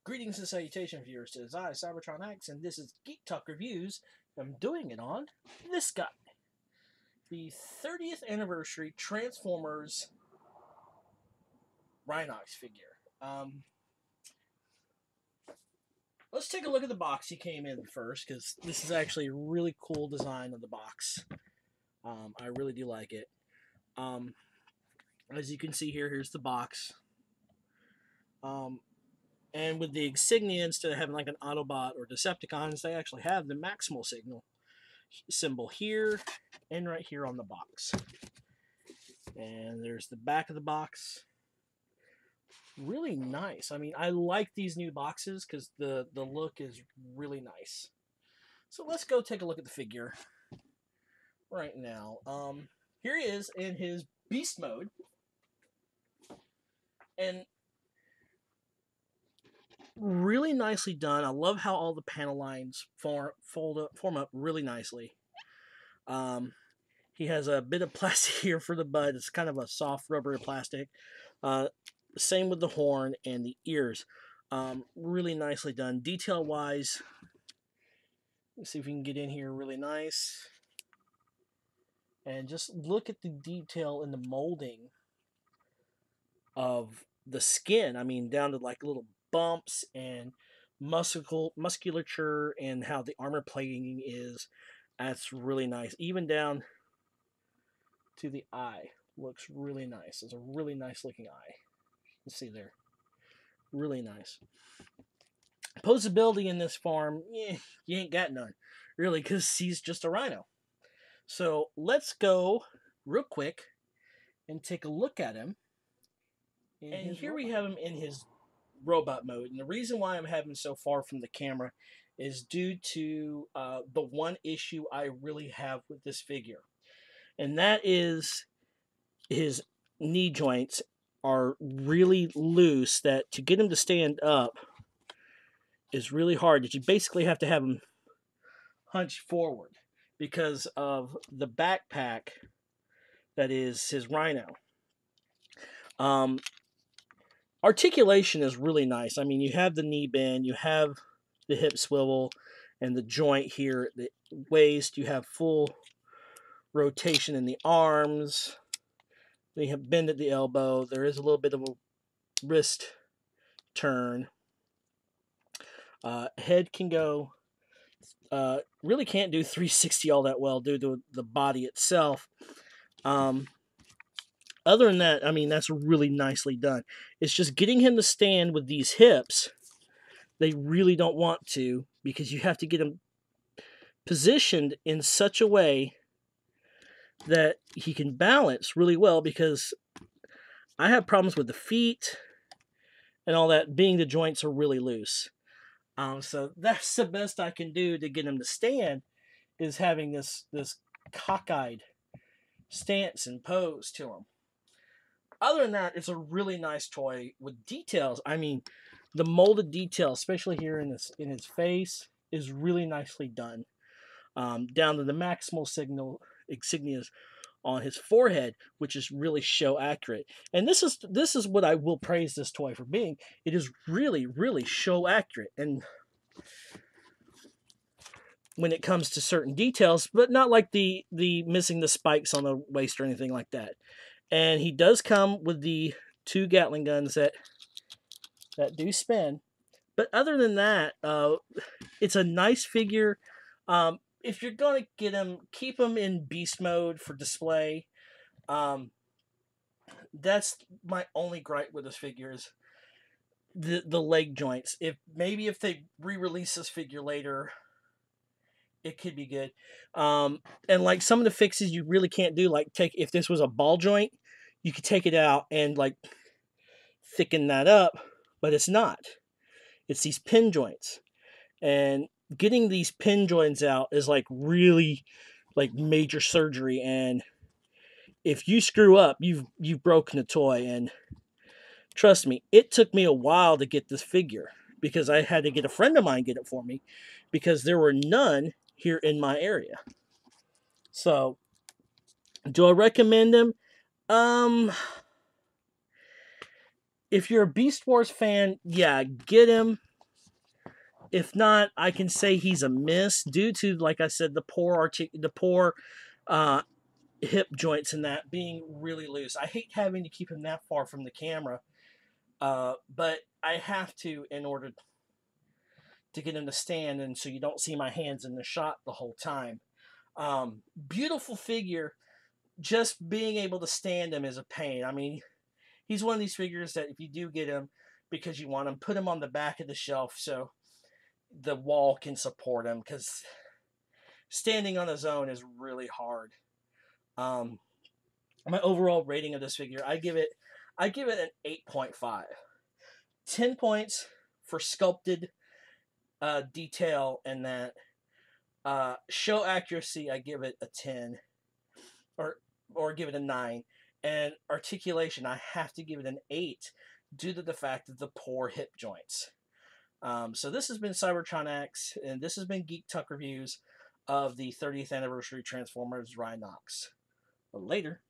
Greetings and salutations, viewers. It is I, Cybertron X, and this is Geek Talk Reviews. I'm doing it on this guy, the 30th anniversary Transformers Rhinox figure. Let's take a look at the box he came in first, because this is actually a really cool design of the box. I really do like it. As you can see here, here's the box. And with the insignia, instead of having like an Autobot or Decepticons, they actually have the Maximal symbol here and right here on the box. And there's the back of the box. Really nice. I mean, I like these new boxes because the look is really nice. So let's go take a look at the figure right now. Here he is in his beast mode. And really nicely done. I love how all the panel lines form up really nicely. He has a bit of plastic here for the butt. It's kind of a soft rubber plastic. Same with the horn and the ears. Really nicely done. Detail wise, let's see if we can get in here really nice. And just look at the detail in the molding of the skin. I mean, down to like little bumps and musculature and how the armor plating is. That's really nice. Even down to the eye looks really nice. It's a really nice looking eye. You see there. Really nice. Posability in this farm, you ain't got none. Really, because he's just a rhino. So let's go real quick and take a look at him. And here we have him in his robot mode. And the reason why I'm having him so far from the camera is due to the one issue I really have with this figure. And that is his knee joints are really loose, that to get him to stand up is really hard. That you basically have to have him hunched forward because of the backpack that is his Rhino. Articulation is really nice. I mean, you have the knee bend, you have the hip swivel, and the joint here at the waist. You have full rotation in the arms. They have bend at the elbow. There is a little bit of a wrist turn. Head can go. Really can't do 360 all that well due to the body itself. Other than that, I mean, that's really nicely done. It's just getting him to stand with these hips. They really don't want to, because you have to get him positioned in such a way that he can balance really well, because I have problems with the feet and all that, being the joints are really loose. So that's the best I can do to get him to stand, is having this cockeyed stance and pose to him. Other than that, it's a really nice toy with details. I mean, the molded detail, especially here in his face, is really nicely done. Down to the Maximal insignias on his forehead, which is really show accurate. And this is what I will praise this toy for being. It is really, really show accurate, and when it comes to certain details, but not like the missing the spikes on the waist or anything like that. And he does come with the 2 Gatling guns that do spin. But other than that, it's a nice figure. If you're going to get him, keep him in beast mode for display. That's my only gripe with this figure, is the leg joints. If they re-release this figure later, it could be good. And like some of the fixes you really can't do, like if this was a ball joint, you could take it out and like thicken that up, but it's not. It's these pin joints. And getting these pin joints out is like really like major surgery, and if you screw up, you've broken the toy. And trust me, it took me a while to get this figure, because I had to get a friend of mine get it for me, because there were none here in my area. So, do I recommend him? If you're a Beast Wars fan, yeah, get him. If not, I can say he's a miss due to, like I said, the poor uh, hip joints and that being really loose. I hate having to keep him that far from the camera, but I have to in order to get him to stand, and so you don't see my hands in the shot the whole time. Beautiful figure. Just being able to stand him is a pain. I mean, he's one of these figures that if you do get him because you want him, put him on the back of the shelf so the wall can support him, because standing on his own is really hard. Um, my overall rating of this figure, I give it an 8.5. 10 points for sculpted detail and that. Show accuracy, I give it a 10, or give it a 9. And articulation, I have to give it an 8 due to the fact of the poor hip joints. So this has been Cybertron X, and this has been Geek Tuck Reviews of the 30th Anniversary Transformers Rhinox. Later.